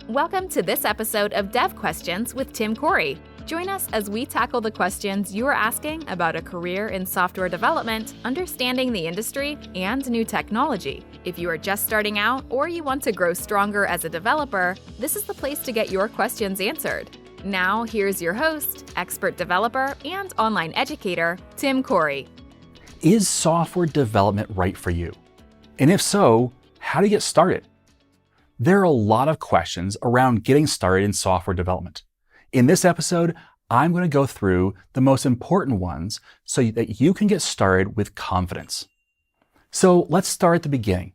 Welcome to this episode of Dev Questions with Tim Corey. Join us as we tackle the questions you are asking about a career in software development, understanding the industry, and new technology. If you are just starting out or you want to grow stronger as a developer, this is the place to get your questions answered. Now, here's your host, expert developer, and online educator, Tim Corey. Is software development right for you? And if so, how do you get started? There are a lot of questions around getting started in software development. In this episode, I'm going to go through the most important ones so that you can get started with confidence. So let's start at the beginning.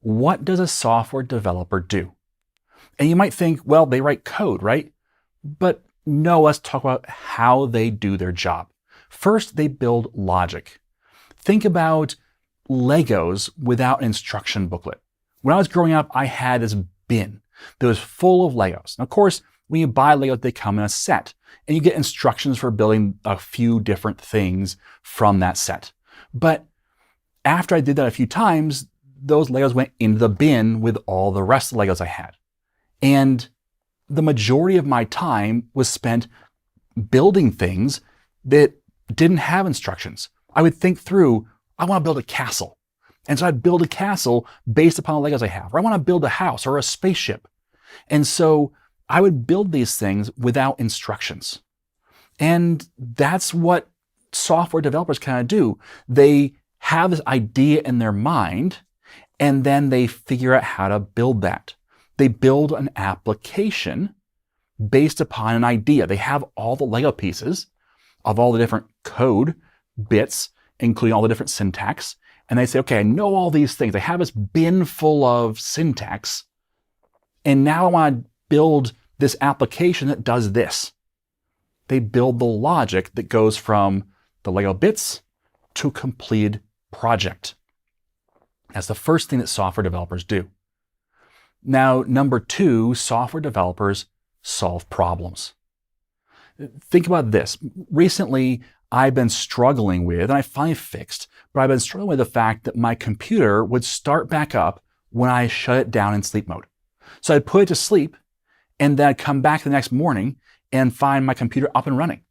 What does a software developer do? And you might think, well, they write code, right? But no, let's talk about how they do their job. First, they build logic. Think about Legos without an instruction booklet. When I was growing up, I had this bin that was full of Legos. And of course, when you buy Legos, they come in a set, and you get instructions for building a few different things from that set. But after I did that a few times, those Legos went into the bin with all the rest of the Legos I had. And the majority of my time was spent building things that didn't have instructions. I would think through, I want to build a castle. And so I'd build a castle based upon the Legos I have. Or I want to build a house or a spaceship. And so I would build these things without instructions. And that's what software developers kind of do. They have this idea in their mind, and then they figure out how to build that. They build an application based upon an idea. They have all the Lego pieces of all the different code bits, including all the different syntax. And they say, okay, I know all these things. I have this bin full of syntax. And now I want to build this application that does this. They build the logic that goes from the Lego bits to a completed project. That's the first thing that software developers do. Now, number two, software developers solve problems. Think about this. Recently, I've been struggling with, and I finally fixed, but I've been struggling with the fact that my computer would start back up when I shut it down in sleep mode. So I'd put it to sleep, and then I'd come back the next morning and find my computer up and running.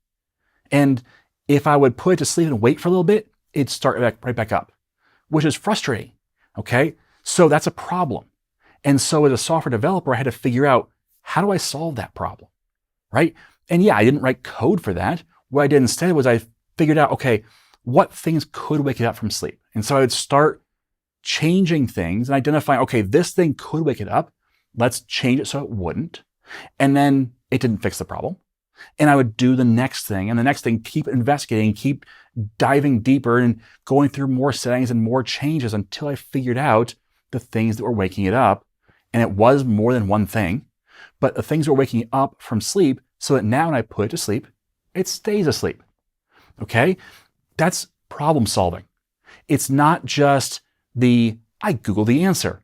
And if I would put it to sleep and wait for a little bit, it'd start right back up, which is frustrating, okay? So that's a problem. And so as a software developer, I had to figure out, how do I solve that problem, right? And yeah, I didn't write code for that. What I did instead was I figured out, okay, what things could wake it up from sleep? And so I would start changing things and identifying, okay, this thing could wake it up. Let's change it so it wouldn't. And then it didn't fix the problem. And I would do the next thing and the next thing, keep investigating, keep diving deeper and going through more settings and more changes until I figured out the things that were waking it up. And it was more than one thing, but the things were waking it up from sleep so that now when I put it to sleep, it stays asleep. Okay? That's problem solving. It's not just I Google the answer.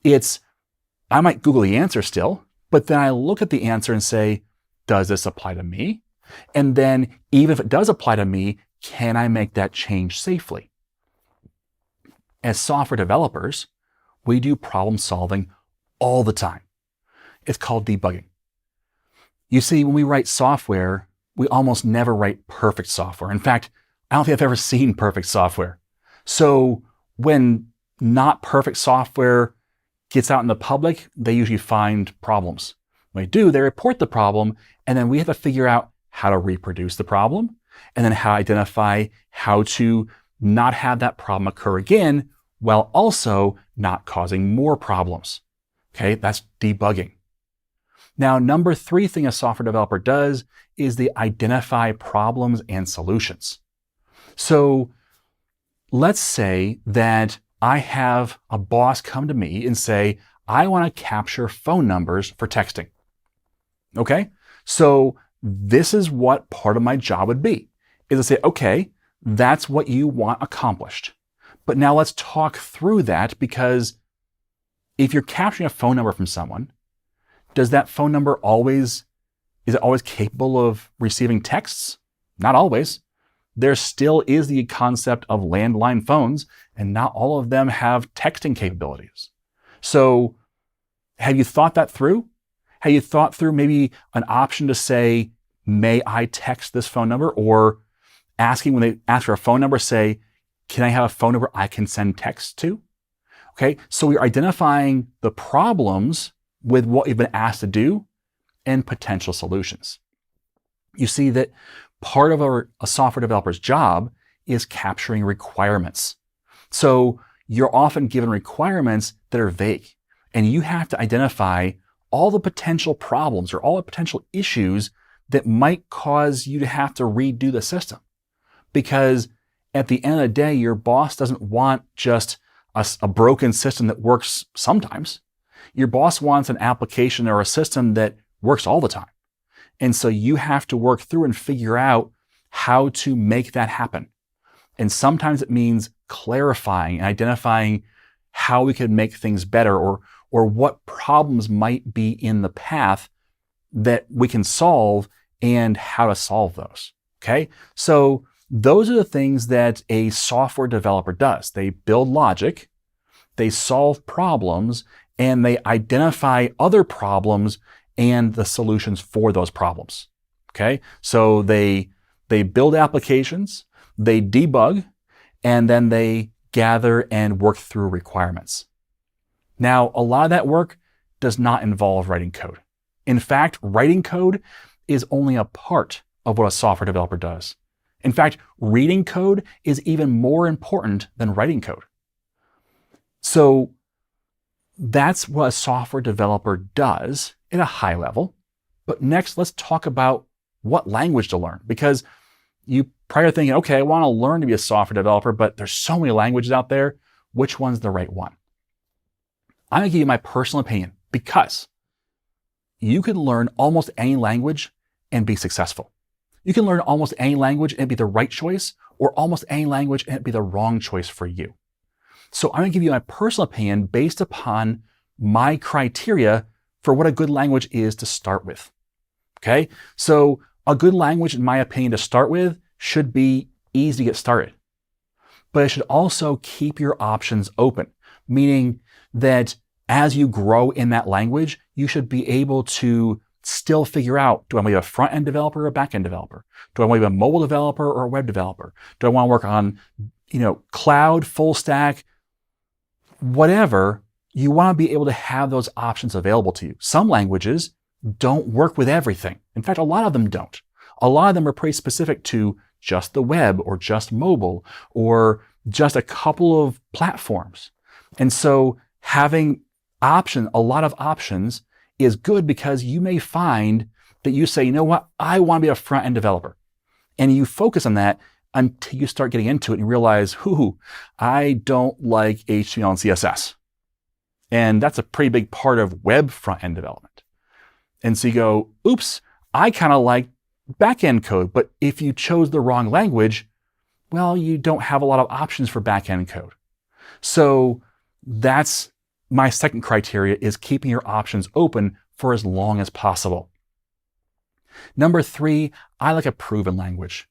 I might Google the answer still, but then I look at the answer and say, does this apply to me? And then even if it does apply to me, can I make that change safely? As software developers, we do problem solving all the time. It's called debugging. You see, when we write software, we almost never write perfect software. In fact, I don't think I've ever seen perfect software. So when not perfect software gets out in the public, they usually find problems. When they do, they report the problem, and then we have to figure out how to reproduce the problem, and then how to identify how to not have that problem occur again, while also not causing more problems. Okay, that's debugging. Now, number three thing a software developer does is they identify problems and solutions. So let's say that I have a boss come to me and say, I want to capture phone numbers for texting. Okay, so this is what part of my job would be, is to say, okay, that's what you want accomplished. But now let's talk through that, because if you're capturing a phone number from someone, does that phone number is it always capable of receiving texts? Not always. There still is the concept of landline phones, and not all of them have texting capabilities. So have you thought that through? Have you thought through maybe an option to say, may I text this phone number? Or asking when they ask for a phone number, say, can I have a phone number I can send text to? Okay, so we're identifying the problems with what you've been asked to do and potential solutions. You see that part of a software developer's job is capturing requirements. So you're often given requirements that are vague, and you have to identify all the potential problems or all the potential issues that might cause you to have to redo the system. Because at the end of the day, your boss doesn't want just a broken system that works sometimes. Your boss wants an application or a system that works all the time. And so you have to work through and figure out how to make that happen. And sometimes it means clarifying and identifying how we could make things better, or what problems might be in the path that we can solve and how to solve those. Okay? So those are the things that a software developer does. They build logic, they solve problems, and they identify other problems and the solutions for those problems. Okay? So they build applications, they debug, and then they gather and work through requirements. Now, a lot of that work does not involve writing code. In fact, writing code is only a part of what a software developer does. In fact, reading code is even more important than writing code. So that's what a software developer does at a high level. But next, let's talk about what language to learn, because you probably are thinking, okay, I want to learn to be a software developer, but there's so many languages out there. Which one's the right one? I'm going to give you my personal opinion, because you can learn almost any language and be successful. You can learn almost any language and it be the right choice, or almost any language and it be the wrong choice for you. So I'm going to give you my personal opinion based upon my criteria for what a good language is to start with. Okay? So a good language, in my opinion, to start with should be easy to get started. But it should also keep your options open, meaning that as you grow in that language, you should be able to still figure out, do I want to be a front-end developer or a back-end developer? Do I want to be a mobile developer or a web developer? Do I want to work on, cloud, full stack, whatever? You want to be able to have those options available to you. Some languages don't work with everything. In fact, a lot of them don't. A lot of them are pretty specific to just the web or just mobile or just a couple of platforms. And so having a lot of options is good, because you may find that you say, you know what, I want to be a front-end developer. And you focus on that until you start getting into it and you realize, I don't like HTML and CSS. And that's a pretty big part of web front-end development. And so you go, oops, I kind of like back-end code. But if you chose the wrong language, well, you don't have a lot of options for back-end code. So that's my second criteria, is keeping your options open for as long as possible. Number 3, I like a proven language.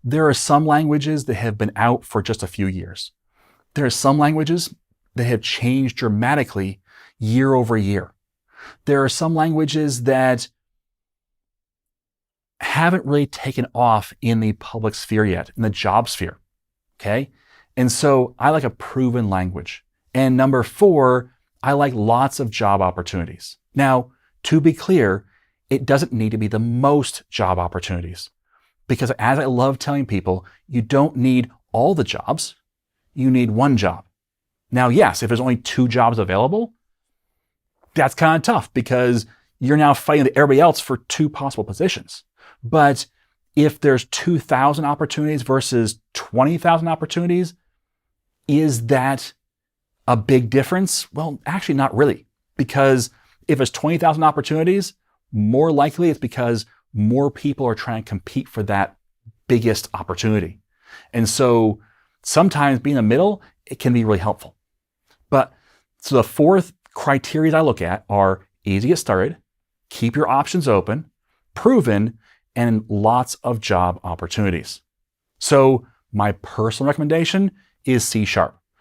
There are some languages that have been out for just a few years. There are some languages that have changed dramatically year over year. There are some languages that haven't really taken off in the public sphere yet, in the job sphere. Okay? And so I like a proven language. And number 4, I like lots of job opportunities. Now, to be clear, it doesn't need to be the most job opportunities, because as I love telling people, you don't need all the jobs, you need one job. Now, yes, if there's only 2 jobs available, that's kind of tough, because you're now fighting with everybody else for 2 possible positions. But if there's 2,000 opportunities versus 20,000 opportunities, is that a big difference? Well, actually not really, because if it's 20,000 opportunities, more likely it's because more people are trying to compete for that biggest opportunity. And so sometimes being in the middle, it can be really helpful. But so the 4th criteria I look at are easy to get started, keep your options open, proven, and lots of job opportunities. So my personal recommendation is C#,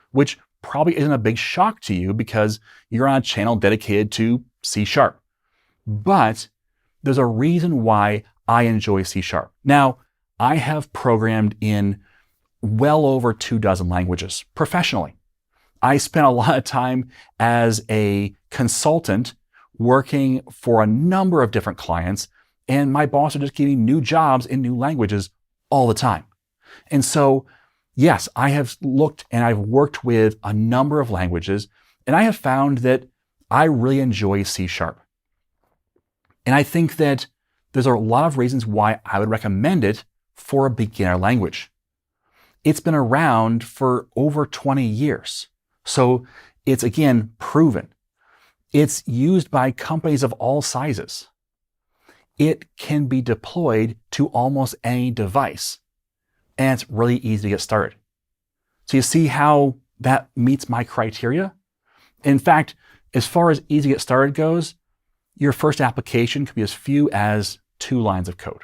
which probably isn't a big shock to you because you're on a channel dedicated to C#. but there's a reason why I enjoy C#. Now, I have programmed in well over 24 languages professionally. I spent a lot of time as a consultant working for a number of different clients, and my boss would just give me new jobs in new languages all the time. And so, yes, I have looked and I've worked with a number of languages, and I have found that I really enjoy C#. And I think that there's a lot of reasons why I would recommend it for a beginner language. It's been around for over 20 years. So it's, again, proven. It's used by companies of all sizes. It can be deployed to almost any device. And it's really easy to get started. So you see how that meets my criteria? In fact, as far as easy to get started goes, your first application could be as few as 2 lines of code.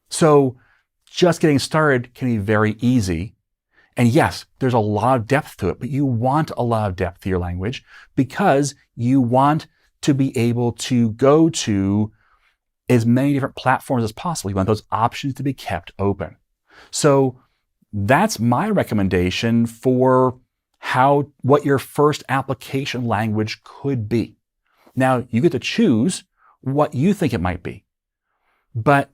So just getting started can be very easy. And yes, there's a lot of depth to it, but you want a lot of depth to your language because you want to be able to go to as many different platforms as possible. You want those options to be kept open. So that's my recommendation for what your first application language could be. Now, you get to choose what you think it might be. But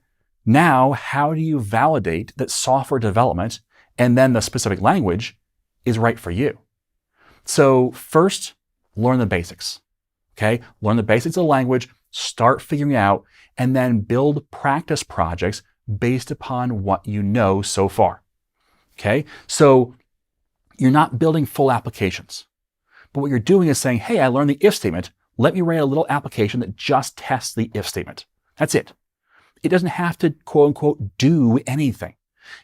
now, how do you validate that software development and then the specific language is right for you? So first, learn the basics. Okay? Learn the basics of the language, start figuring out, and then build practice projects based upon what you know so far. Okay? So you're not building full applications. But what you're doing is saying, hey, I learned the if statement. Let me write a little application that just tests the if statement. That's it. It doesn't have to, quote unquote, do anything.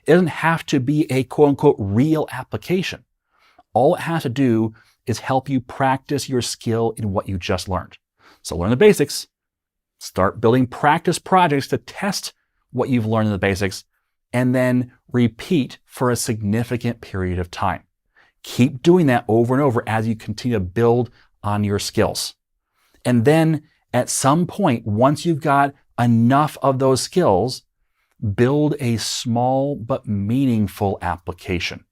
It doesn't have to be a, quote unquote, real application. All it has to do is help you practice your skill in what you just learned. So learn the basics, start building practice projects to test what you've learned in the basics, and then repeat for a significant period of time. Keep doing that over and over as you continue to build on your skills. And then at some point, once you've got enough of those skills, build a small but meaningful application.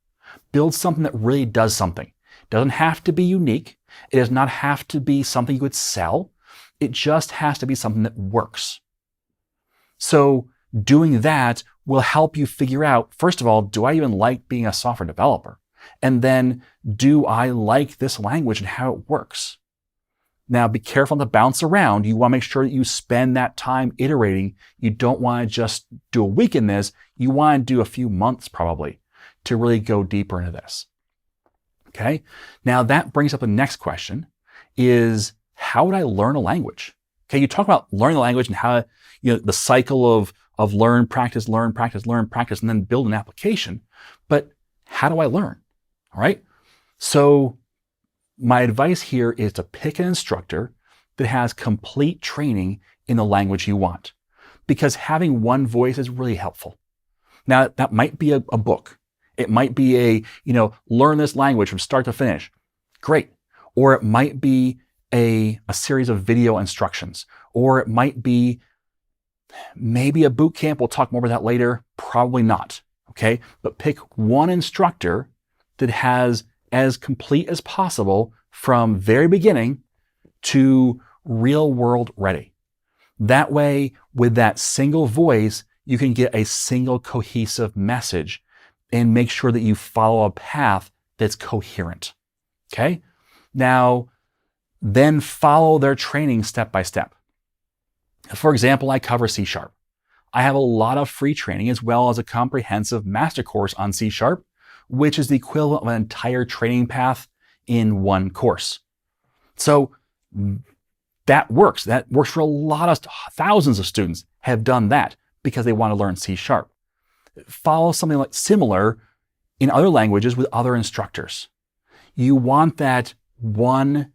Build something that really does something. It doesn't have to be unique. It does not have to be something you could sell. It just has to be something that works. So doing that will help you figure out, first of all, do I even like being a software developer? And then, do I like this language and how it works? Now, be careful not to bounce around. You want to make sure that you spend that time iterating. You don't want to just do a week in this. You want to do a few months probably to really go deeper into this. Okay? Now, that brings up the next question is, how would I learn a language? Okay, you talk about learning the language and how, the cycle of learn, practice, learn, practice, learn, practice, and then build an application. But how do I learn? All right? So my advice here is to pick an instructor that has complete training in the language you want, because having one voice is really helpful. Now, that might be a book. It might be learn this language from start to finish. Great. Or it might be a series of video instructions. Or it might be maybe a boot camp. We'll talk more about that later. Probably not. Okay? But pick one instructor that has as complete as possible from very beginning to real world ready. That way, with that single voice, you can get a single cohesive message and make sure that you follow a path that's coherent. Okay? Now, then follow their training step by step. For example, I cover C#. I have a lot of free training as well as a comprehensive master course on C#, which is the equivalent of an entire training path in one course. So that works. That works for a lot of thousands of students have done that because they want to learn C#. Follow something like similar in other languages with other instructors. You want that one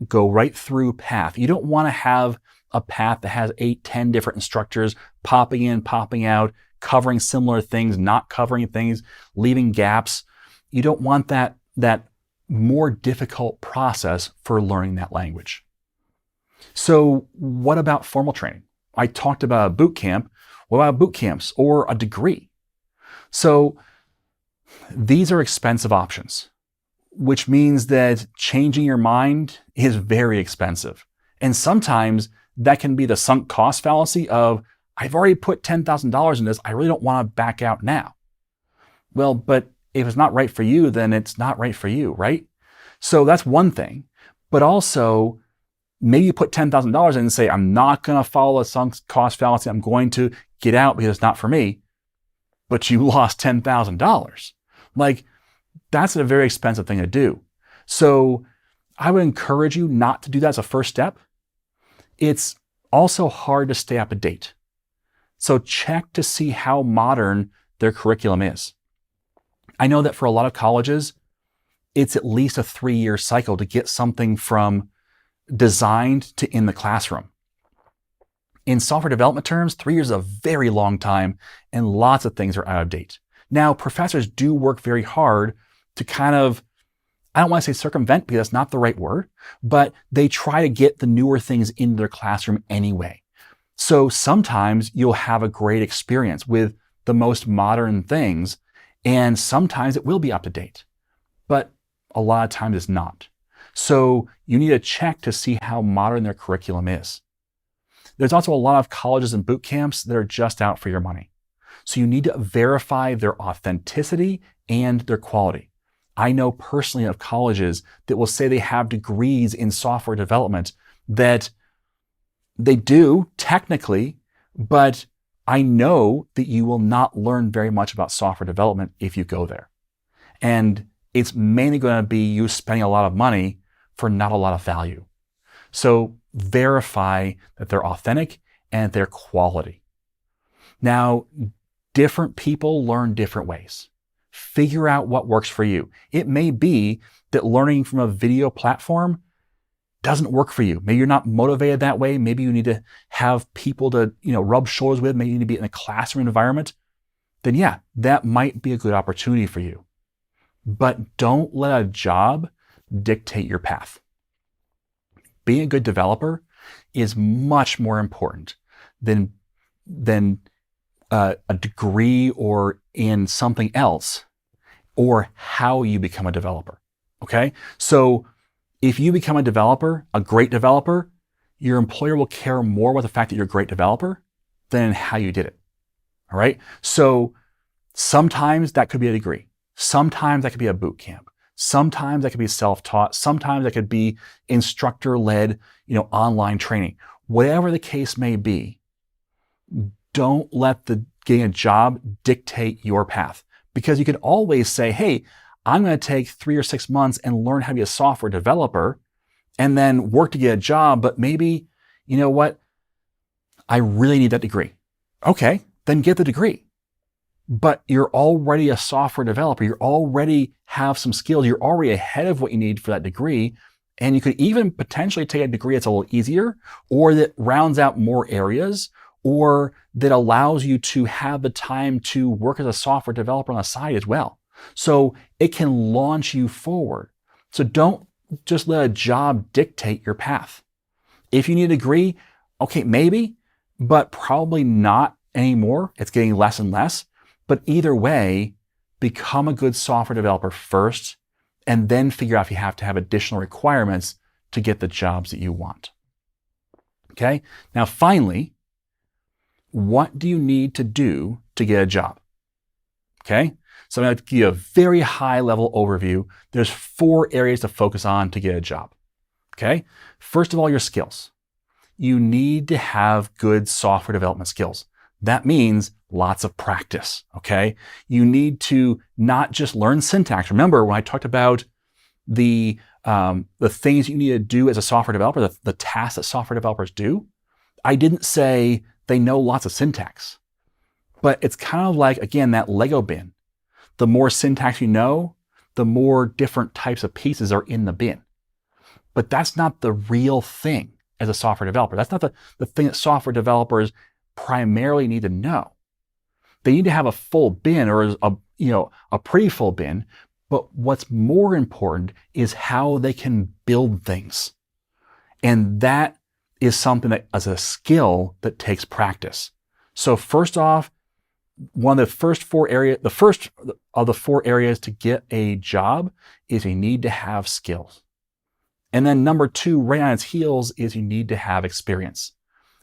go right through path. You don't want to have a path that has 8, 10 different instructors popping in, popping out, covering similar things, not covering things, leaving gaps. You don't want that more difficult process for learning that language. So what about formal training? I talked about a boot camp. What about boot camps or a degree? So these are expensive options, which means that changing your mind is very expensive. And sometimes that can be the sunk cost fallacy of, I've already put $10,000 in this, I really don't want to back out now. Well, but if it's not right for you, then it's not right for you, right? So that's one thing. But also, maybe you put $10,000 in and say, I'm not going to follow a sunk cost fallacy. I'm going to get out because it's not for me. But you lost $10,000. Like, that's a very expensive thing to do. So I would encourage you not to do that as a first step. It's also hard to stay up to date. So check to see how modern their curriculum is. I know that for a lot of colleges, it's at least a 3-year cycle to get something from designed to in the classroom. In software development terms, 3 years is a very long time, and lots of things are out of date. Now, professors do work very hard to kind of, I don't want to say circumvent because that's not the right word, but they try to get the newer things into their classroom anyway. So sometimes you'll have a great experience with the most modern things, and sometimes it will be up to date, but a lot of times it's not. So you need to check to see how modern their curriculum is. There's also a lot of colleges and boot camps that are just out for your money. So you need to verify their authenticity and their quality. I know personally of colleges that will say they have degrees in software development that they do technically, but I know that you will not learn very much about software development if you go there. And it's mainly going to be you spending a lot of money for not a lot of value. So verify that they're authentic and they're quality. Now, different people learn different ways. Figure out what works for you. It may be that learning from a video platform doesn't work for you. Maybe you're not motivated that way. Maybe you need to have people to, rub shoulders with. Maybe you need to be in a classroom environment. Then yeah, that might be a good opportunity for you. But don't let a job dictate your path. Being a good developer is much more important than a degree or in something else or how you become a developer. Okay? So if you become a developer, a great developer, your employer will care more about the fact that you're a great developer than how you did it. All right? So sometimes that could be a degree. Sometimes that could be a boot camp. Sometimes that could be self-taught. Sometimes that could be instructor-led, online training. Whatever the case may be, don't let getting a job dictate your path. Because you can always say, hey, I'm going to take 3 or 6 months and learn how to be a software developer and then work to get a job. But maybe, you know what? I really need that degree. Okay, then get the degree. But you're already a software developer. You already have some skills. You're already ahead of what you need for that degree. And you could even potentially take a degree that's a little easier or that rounds out more areas or that allows you to have the time to work as a software developer on the side as well. So it can launch you forward. So don't just let a job dictate your path. If you need a degree, okay, maybe, but probably not anymore. It's getting less and less. But either way, become a good software developer first, and then figure out if you have to have additional requirements to get the jobs that you want. Okay? Now, finally, what do you need to do to get a job? Okay? So I'm going to give you a very high-level overview. There's 4 areas to focus on to get a job. Okay? First of all, your skills. You need to have good software development skills. That means lots of practice, okay? You need to not just learn syntax. Remember when I talked about the things you need to do as a software developer, the tasks that software developers do, I didn't say they know lots of syntax. But it's kind of like, again, that Lego bin. The more syntax you know, the more different types of pieces are in the bin. But that's not the real thing as a software developer. That's not the thing that software developers primarily need to know. They need to have a full bin or a pretty full bin, but what's more important is how they can build things. And that is something that is a skill that takes practice. So first off, the first of the four areas to get a job is you need to have skills. And then number two, right on its heels, is you need to have experience.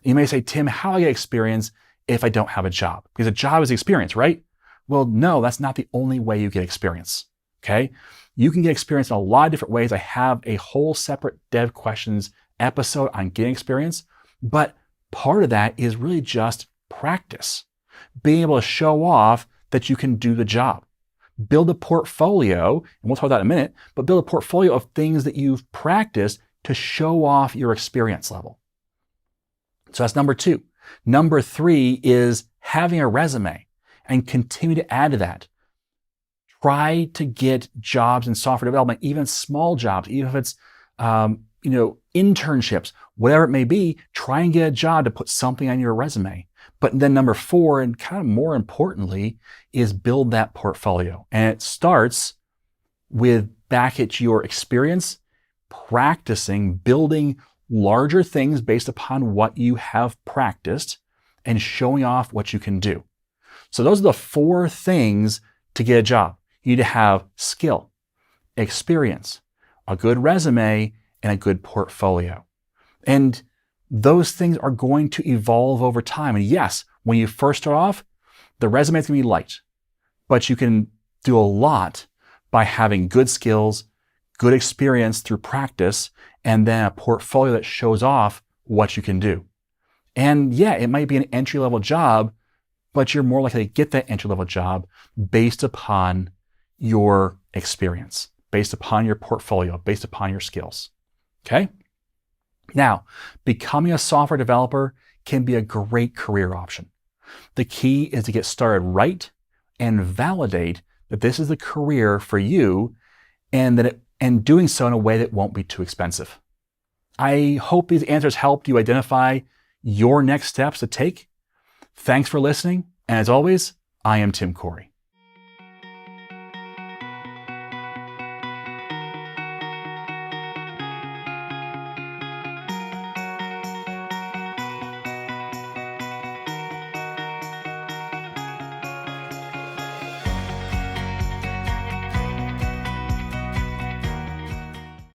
You may say, Tim, how do I get experience if I don't have a job? Because a job is experience, right? Well, no, that's not the only way you get experience, okay? You can get experience in a lot of different ways. I have a whole separate Dev Questions episode on getting experience, but part of that is really just practice. Being able to show off that you can do the job. Build a portfolio, and we'll talk about that in a minute, but build a portfolio of things that you've practiced to show off your experience level. So that's number two. Number three is having a resume and continue to add to that. Try to get jobs in software development, even small jobs, even if it's internships, whatever it may be. Try and get a job to put something on your resume. But then number four, and kind of more importantly, is build that portfolio. And it starts with back at your experience, practicing, building larger things based upon what you have practiced and showing off what you can do. So those are the four things to get a job. You need to have skill, experience, a good resume, and a good portfolio. And those things are going to evolve over time. And yes, when you first start off, the resume is going to be light, but you can do a lot by having good skills, good experience through practice, and then a portfolio that shows off what you can do. And yeah, it might be an entry-level job, but you're more likely to get that entry-level job based upon your experience, based upon your portfolio, based upon your skills. Okay? Now, becoming a software developer can be a great career option. The key is to get started right and validate that this is the career for you and doing so in a way that won't be too expensive. I hope these answers helped you identify your next steps to take. Thanks for listening. And as always, I am Tim Corey.